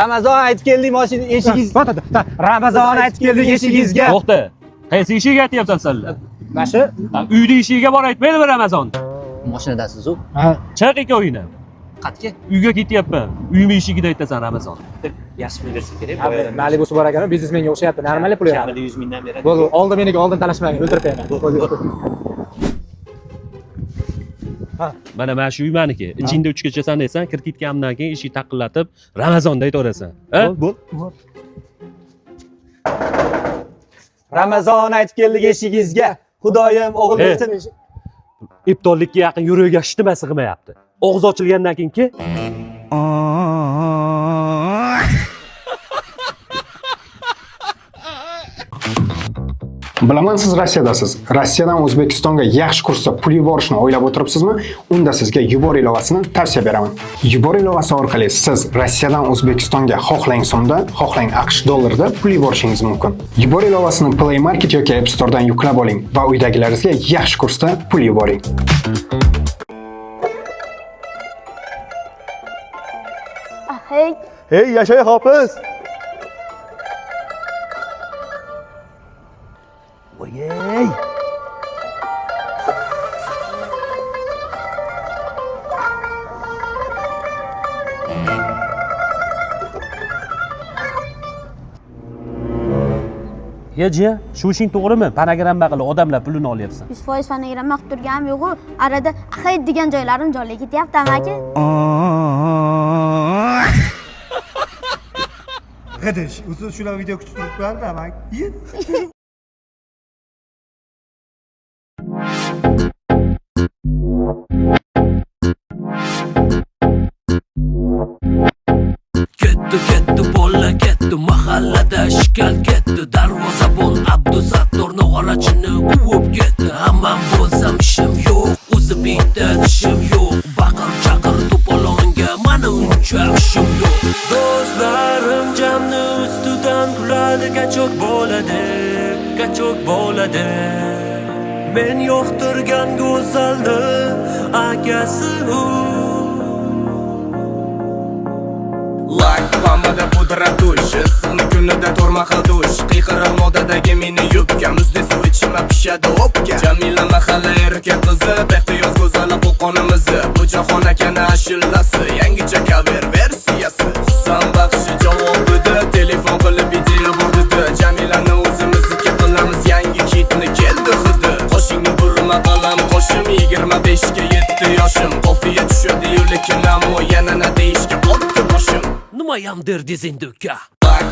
Ramazon aytib keldik mashina eshigingiz. Ramazon aytib keldik eshigingizga. To'xta. Qaysi ishiga aytyapsan senlar? Mana shu. Uyda ishiga bor aytmaydimi Ramazon? Mashinadasiz-ku. Ha, Chiq ikkovinglar. Qayerga? Uyga ketyapman. Uyim eshigida aytasan Ramazon. Yaxshi pul bersa kerak. Malibusi bor ekan, biznesmenga o'xshayapti. Normal pul beradi. Kamida 100 mingdan beradi. Bo'ldi, oldin meniga oldin talashmang, o'ldirib qo'yaman. Mana shu uy meniki. Ichingda 3 gacha sanaysan, kirib ketganimdan keyin eshik taqillatib Ramazonda aytaverasan. Ha? Bo'l. Ramazon aytib keldik eshigingizga. Xudoyim o'g'lingizni Iftollikka yaqin yuriga shtima sig'mayapti. Og'iz ochilgandan keyinki Bilaman siz Rossiyadasiz. Rossiyadan O'zbekistonga yaxshi kursda pul yuborishni o'ylab o'tiribsizmi? Unda sizga Yubor ilovasini tavsiya beraman. Yubor ilovasi orqali siz Rossiyadan O'zbekistonga xohlang so'mda, xohlang AQSh dollarida pul yuborishingiz mumkin. Yubor ilovasini Play Market yoki App Store'dan yuklab oling va uydagilaringizga yaxshi kursda pul yuboring. Hey, yashay hofiz. Voyey. Yeji, shu ishing to'g'rimi? Panagramma qilib odamlar pulini olyapsan. 100% fonogramma qilib turganim yo'q-ku. Arada ahayt degan joylarim jonli ketyapti amaki. Qadish, usiz shular video kutib turibman-da, amaki. Ketdi bola ketdi mahallada ishkal ketdi darvozabon Abdusattor nog'orachini quvib ketdi hammam bo'lsam ishim yo'q o'zi bitta ishim yo'q baqir chaqir to'polonga mana uncha ishim yo'q do'stlarim jamni ustidan kuladi kachok bo'ladi men yoqtirgan go'zalni akasi u Like pambada pudra tush Issiqni kunida to'rma xil dush Qiyqirar modadagi mini yubka Muzli suv ichima pishadi o'pka Jamila mahalla erka qizi Behtiyoz go'zali qo'qonimizni Bu jahon akani ashillasi Yangicha cover versiyasi Husan baxshi javobida Telefon qilib video bordida Jamilani o'zimizniki qilamiz Yangi kitni keldi hidi Qo'shingni burma qalam qo'shim 25 ga yetdi yoshim Qofiya tushadi lekin ammo yana na deyishga qotdi boshim Numayam derdi zinduka Bak